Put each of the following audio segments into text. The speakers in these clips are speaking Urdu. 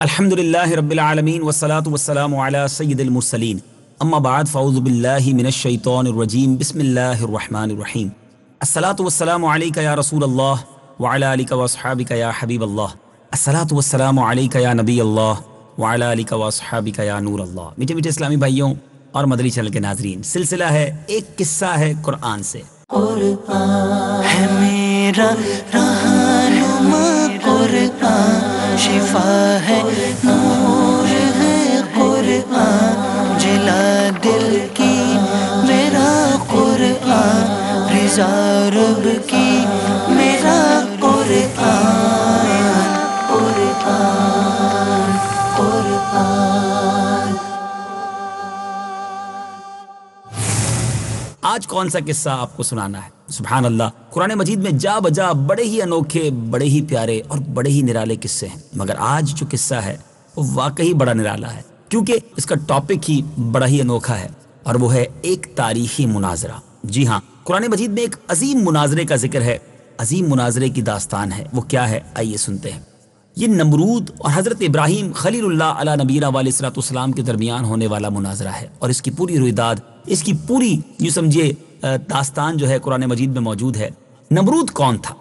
الحمد للہ رب العالمین والصلاة والسلام علی سید المرسلین اما بعد فاعوذ باللہ من الشیطان الرجیم بسم اللہ الرحمن الرحیم الصلاة والسلام علیک یا رسول اللہ وعلی آلک واصحابک یا حبیب اللہ الصلاة والسلام علیک یا نبی اللہ وعلی آلک واصحابک یا نور اللہ۔ میٹھے میٹھے اسلامی بھائیوں اور مدنی چینل کے ناظرین، سلسلہ ہے ایک قصہ ہے قرآن سے۔ قرآن ہے میرا رہنما، قرآن شفا ہے، نور ہے قرآن، جلا دل کی میرا قرآن، رضا رب کی میرا قرآن، قرآن قرآن۔ آج کون سا قصہ آپ کو سنانا ہے؟ سبحان اللہ، قرآن مجید میں جا بجا بڑے ہی انوکھے، بڑے ہی پیارے اور بڑے ہی نرالے قصے ہیں، مگر آج جو قصہ ہے وہ واقعی بڑا نرالا ہے، کیونکہ اس کا ٹاپک ہی بڑا ہی انوکھا ہے، اور وہ ہے ایک تاریخی مناظرہ۔ جی ہاں، قرآن مجید میں ایک عظیم مناظرے کا ذکر ہے، عظیم مناظرے کی داستان ہے۔ وہ کیا ہے؟ آئیے سنتے ہیں۔ یہ نمرود اور حضرت ابراہیم خلیل اللہ علیہ نبینا علیہ الصلوۃ والسلام کے درمیان ہونے والا مناظرہ ہے، اور اس کی پوری رویداد، اس کی پوری یوں سمجھے داستان جو ہے قرآن مجید میں موجود ہے۔ نمرود کون تھا؟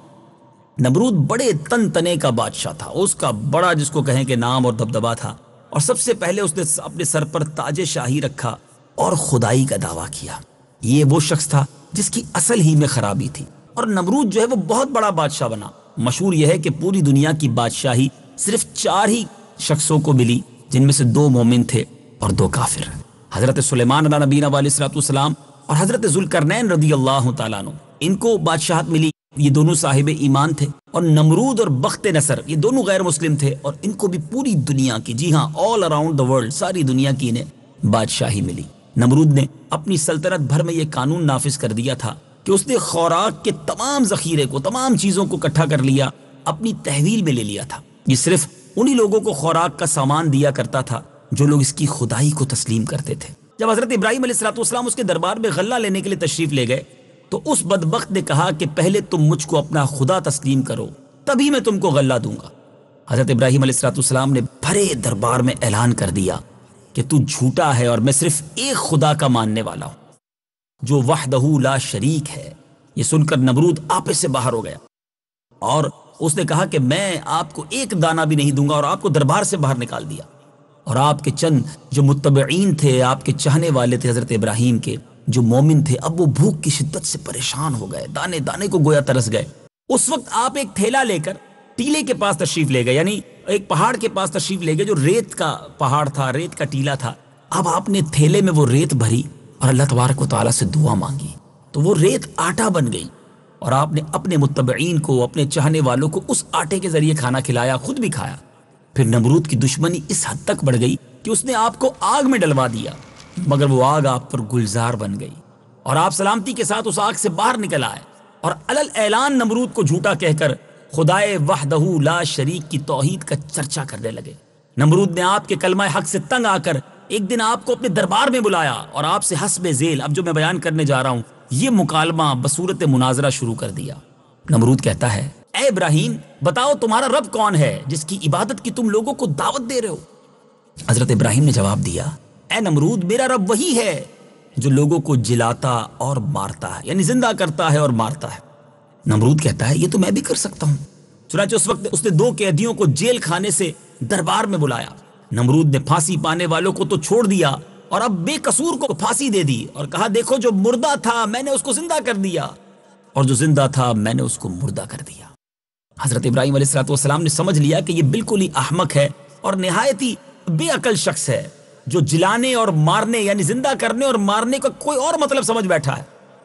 نمرود بڑے تن تنے کا بادشاہ تھا، اس کا بڑا جس کو کہیں کہ نام اور دبدبا تھا، اور سب سے پہلے اس نے اپنے سر پر تاج شاہی رکھا اور خدائی کا دعویٰ کیا۔ یہ وہ شخص تھا جس کی اصل ہی میں خرابی تھی، اور نمرود جو ہے وہ بہت بڑا بادشاہ بنا۔ مشہور یہ ہے کہ پوری دنیا کی بادشاہی صرف 4 ہی شخصوں کو ملی، جن میں سے 2 مومن تھے اور 2 کافر، حضرت سلیمان علیہ نبینا علیہ الصلوۃ والسلام اور حضرت ذوالقرنین رضی اللہ تعالیٰ عنہ۔ ان کو بادشاہت ملی، یہ دونوں صاحب ایمان تھے، اور نمرود اور بخت نصر یہ دونوں غیر مسلم تھے، اور ان کو بھی پوری دنیا کی، جی ہاں آل اراؤنڈ دا ورلڈ، ساری دنیا کی انہیں بادشاہی ملی۔ نمرود نے اپنی سلطنت بھر میں یہ قانون نافذ کر دیا تھا کہ اس نے خوراک کے تمام ذخیرے کو، تمام چیزوں کو اکٹھا کر لیا، اپنی تحویل میں لے لیا تھا۔ یہ صرف انہی لوگوں کو خوراک کا سامان دیا کرتا تھا جو لوگ اس کی خدائی کو تسلیم کرتے تھے۔ جب حضرت ابراہیم علیہ الصلوۃ والسلام اس کے دربار میں غلہ لینے کے لیے تشریف لے گئے تو اس بدبخت نے کہا کہ پہلے تم مجھ کو اپنا خدا تسلیم کرو، تبھی میں تم کو غلہ دوں گا۔ حضرت ابراہیم علیہ الصلوۃ والسلام نے بھرے دربار میں اعلان کر دیا کہ تو جھوٹا ہے اور میں صرف ایک خدا کا ماننے والا ہوں جو وحدہ لا شریک ہے۔ یہ سن کر نمرود آپے سے باہر ہو گیا، اور اس نے کہا کہ میں آپ کو ایک دانہ بھی نہیں دوں گا، اور آپ کو دربار سے باہر نکال دیا۔ اور آپ کے چند جو متبعین تھے، آپ کے چاہنے والے تھے حضرت ابراہیم کے، جو مومن تھے، اب وہ بھوک کی شدت سے پریشان ہو گئے، دانے دانے کو گویا ترس گئے۔ اس وقت آپ ایک تھیلا لے کر ٹیلے کے پاس تشریف لے گئے، یعنی ایک پہاڑ کے پاس تشریف لے گئے جو ریت کا پہاڑ تھا، ریت کا ٹیلا تھا۔ اب آپ نے تھیلے میں وہ ریت بھری اور اللہ تبارک و تعالیٰ سے دعا مانگی، تو وہ ریت آٹا بن گئی، اور آپ نے اپنے متبعین کو، اپنے چاہنے والوں کو اس آٹے کے ذریعے کھانا کھلایا، خود بھی کھایا۔ پھر نمرود کی دشمنی اس حد تک بڑھ گئی کہ اس نے آپ کو آگ میں ڈلوا دیا، مگر وہ آگ آپ پر گلزار بن گئی، اور آپ سلامتی کے ساتھ اس آگ سے باہر نکل آئے، اور علل اعلان نمرود کو جھوٹا کہہ کر خدائے وحدہ لا شریک کی توحید کا چرچا کرنے لگے۔ نمرود نے آپ کے کلمہ حق سے تنگ آ کر ایک دن آپ کو اپنے دربار میں بلایا، اور آپ سے حسب ذیل اب جو میں بیان کرنے جا رہا ہوں یہ مکالمہ بصورت مناظرہ شروع کر دیا۔ نمرود کہتا ہے، اے ابراہیم بتاؤ تمہارا رب کون ہے جس کی عبادت کی تم لوگوں کو دعوت دے رہے ہو؟ حضرت ابراہیم نے جواب دیا، اے نمرود میرا رب وہی ہے جو لوگوں کو جلاتا اور مارتا ہے، یعنی زندہ کرتا ہے اور مارتا ہے۔ نمرود کہتا ہے، یہ تو میں بھی کر سکتا ہوں۔ چنانچہ اس وقت اس نے 2 قیدیوں کو جیل خانے سے دربار میں بلایا۔ نمرود نے پھانسی پانے والوں کو تو چھوڑ دیا، اور اب بے قصور کو پھانسی دے دی، اور کہا دیکھو جو مردہ تھا میں نے اس کو زندہ کر دیا، اور جو زندہ تھا میں نے اس کو مردہ کر دیا۔ حضرت ابراہیم علیہ الصلوۃ والسلام نے سمجھ لیا کہ یہ بالکل ہی احمق ہے اور نہایت ہی بے عقل شخص ہے، جو جلانے اور مارنے یعنی زندہ کرنے اور مارنے کا کوئی اور مطلب سمجھ بیٹھا ہے۔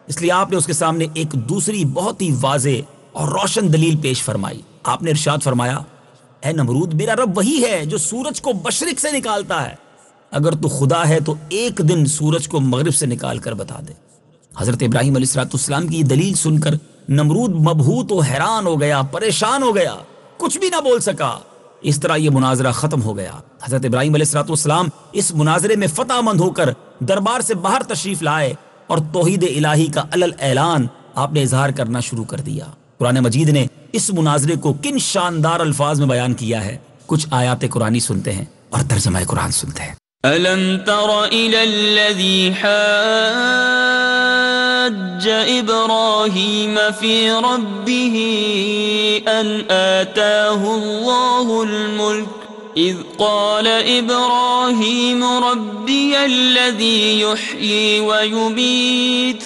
اس لیے آپ نے اس کے سامنے ایک دوسری بہت ہی واضح اور روشن دلیل پیش فرمائی۔ آپ نے ارشاد فرمایا، اے نمرود میرا رب وہی ہے جو سورج کو مشرق سے نکالتا ہے، اگر تو خدا ہے تو ایک دن سورج کو مغرب سے نکال کر بتا دے۔ حضرت ابراہیم علیہ الصلوۃ والسلام کی یہ دلیل سن کر نمرود مبہوت و حیران ہو گیا، پریشان ہو گیا، کچھ بھی نہ بول سکا۔ اس طرح یہ مناظرہ ختم ہو گیا۔ حضرت ابراہیم علیہ الصلوۃ والسلام اس مناظرے میں فتح مند ہو کر دربار سے باہر تشریف لائے، اور توحید الہی کا علل اعلان آپ نے اظہار کرنا شروع کر دیا۔ قرآن مجید نے اس مناظرے کو کن شاندار الفاظ میں بیان کیا ہے، کچھ آیات قرآنی سنتے ہیں اور ترجمہ قرآن سنتے ہیں۔ ألم تر إلى الذي حاج إبراهيم في ربه أن آتاه الله الملك إذ قال إبراهيم ربي الذي يحيي ويميت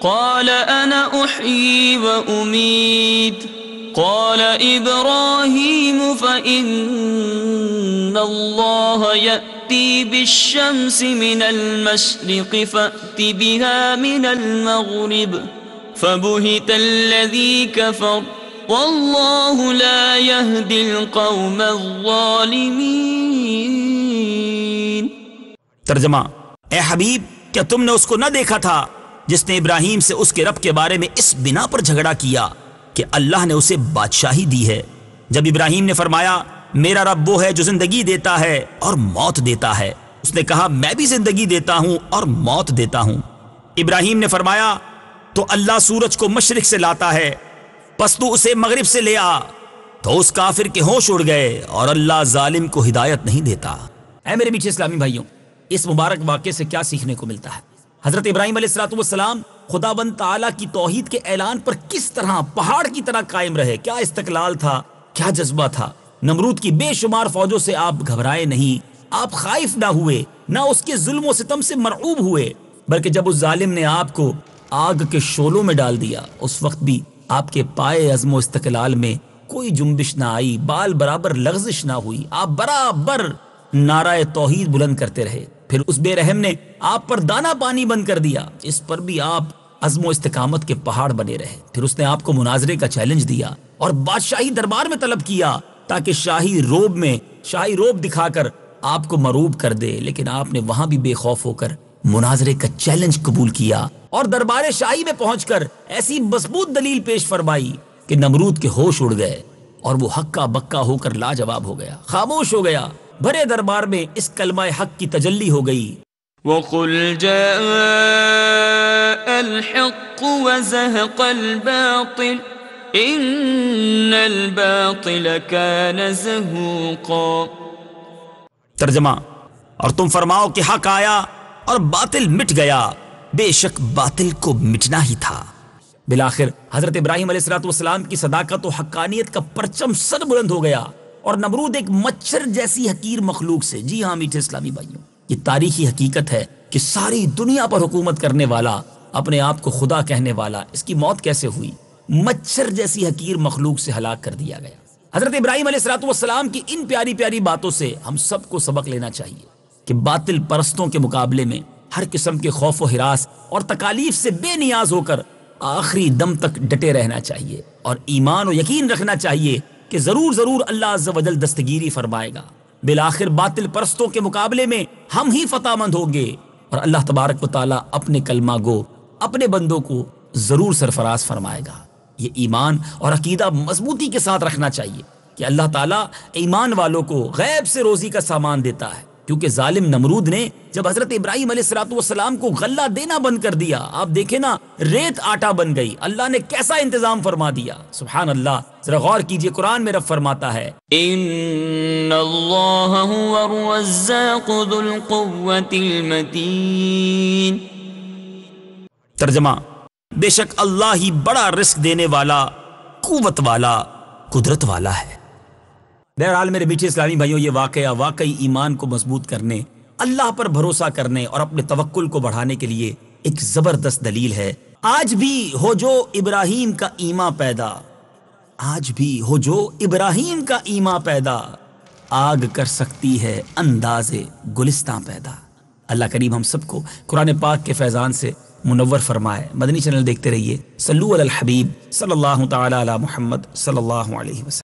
قال أنا أحيي وأميت قال إبراهيم فإن الله يأتي بالشمس من المشرق فأت بها من المغرب فبهت الذي كفر والله لا يهدي القوم الظالمين۔ ترجمہ: اے حبیب، کیا تم نے اس کو نہ دیکھا تھا جس نے ابراہیم سے اس کے رب کے بارے میں اس بنا پر جھگڑا کیا کہ اللہ نے اسے بادشاہی دی ہے؟ جب ابراہیم نے فرمایا میرا رب وہ ہے جو زندگی دیتا ہے اور موت دیتا ہے، اس نے کہا میں بھی زندگی دیتا ہوں اور موت دیتا ہوں۔ ابراہیم نے فرمایا تو اللہ سورج کو مشرق سے لاتا ہے، پس تو اسے مغرب سے لے آ، تو اس کافر کے ہوش اڑ گئے اور اللہ ظالم کو ہدایت نہیں دیتا۔ اے میرے میٹھے اسلامی بھائیوں، اس مبارک واقعے سے کیا سیکھنے کو ملتا ہے؟ حضرت ابراہیم علیہ السلام خداوند تعالیٰ کی توحید کے اعلان پر کس طرح پہاڑ کی طرح قائم رہے، کیا استقلال تھا، کیا جذبہ تھا۔ نمرود کی بے شمار فوجوں سے آپ گھبرائے نہیں، آپ خائف نہ ہوئے، نہ اس کے ظلم و ستم سے مرعوب ہوئے، بلکہ جب اس ظالم نے آپ کو آگ کے شعلوں میں ڈال دیا، اس وقت بھی آپ کے پائے عزم و استقلال میں کوئی جنبش نہ آئی، بال برابر لغزش نہ ہوئی، آپ برابر نعرہ توحید بلند کرتے رہے۔ پھر اس بے رحم نے آپ پر دانا پانی بند کر دیا، اس پر بھی آپ عزم و استقامت کے پہاڑ بنے رہے۔ پھر اس نے آپ کو مناظرے کا چیلنج دیا اور بادشاہی دربار میں طلب کیا تاکہ شاہی روب دکھا کر آپ کو مروب کر دے، لیکن آپ نے وہاں بھی بے خوف ہو کر مناظرے کا چیلنج قبول کیا اور دربار شاہی میں پہنچ کر ایسی مضبوط دلیل پیش فرمائی کہ نمرود کے ہوش اڑ گئے اور وہ ہکا بکا ہو کر لاجواب ہو گیا، خاموش ہو گیا۔ بھرے دربار میں اس کلمہ حق کی تجلی ہو گئی۔ وَقُلْ جَاءَ الْحَقُّ وَزَهَقَ الْبَاطِلُ إِنَّ الْبَاطِلَ كَانَ زَهُوقًا۔ ترجمہ: اور تم فرماؤ کہ حق آیا اور باطل مٹ گیا، بے شک باطل کو مٹنا ہی تھا۔ بالآخر حضرت ابراہیم علیہ السلام کی صداقت و حقانیت کا پرچم سر بلند ہو گیا اور نمرود ایک مچھر جیسی حقیر مخلوق سے، جی ہاں میٹھے اسلامی بھائیوں، یہ تاریخی حقیقت ہے کہ ساری دنیا پر حکومت کرنے والا، اپنے آپ کو خدا کہنے والا، اس کی موت کیسے ہوئی؟ مچھر جیسی حقیر مخلوق سے ہلاک کر دیا گیا۔ حضرت ابراہیم علیہ السلام کی ان پیاری پیاری باتوں سے ہم سب کو سبق لینا چاہیے کہ باطل پرستوں کے مقابلے میں ہر قسم کے خوف و ہراس اور تکالیف سے بے نیاز ہو کر آخری دم تک ڈٹے رہنا چاہیے اور ایمان و یقین رکھنا چاہیے کہ ضرور اللہ عز و جل دستگیری فرمائے گا۔ بالآخر باطل پرستوں کے مقابلے میں ہم ہی فتح مند ہوں گے اور اللہ تبارک و تعالیٰ اپنے کلمہ گو اپنے بندوں کو ضرور سرفراز فرمائے گا۔ یہ ایمان اور عقیدہ مضبوطی کے ساتھ رکھنا چاہیے کہ اللہ تعالیٰ ایمان والوں کو غیب سے روزی کا سامان دیتا ہے، کیونکہ ظالم نمرود نے جب حضرت ابراہیم علیہ السلام کو غلہ دینا بند کر دیا، آپ دیکھیں نا، ریت آٹا بن گئی، اللہ نے کیسا انتظام فرما دیا۔ سبحان اللہ، ذرا غور کیجئے، قرآن میں رب فرماتا ہے ان اللہ هو الرزاق ذو القوة المتین۔ ترجمہ: بے شک اللہ ہی بڑا رزق دینے والا، قوت والا، قدرت والا ہے۔ بہرحال میرے میٹھے اسلامی بھائیوں، یہ واقعہ واقعی ایمان کو مضبوط کرنے، اللہ پر بھروسہ کرنے اور اپنے توکل کو بڑھانے کے لیے ایک زبردست دلیل ہے۔ آج بھی ہو جو ابراہیم کا ایمان پیدا، آج بھی ہو جو ابراہیم کا ایمان پیدا، آگ کر سکتی ہے انداز گلستان پیدا۔ اللہ کریم ہم سب کو قرآن پاک کے فیضان سے منور فرمائے۔ مدنی چینل دیکھتے رہیے۔ صلو علی الحبیب صلی اللہ تعالی علی محمد صلی اللہ علیہ وسلم۔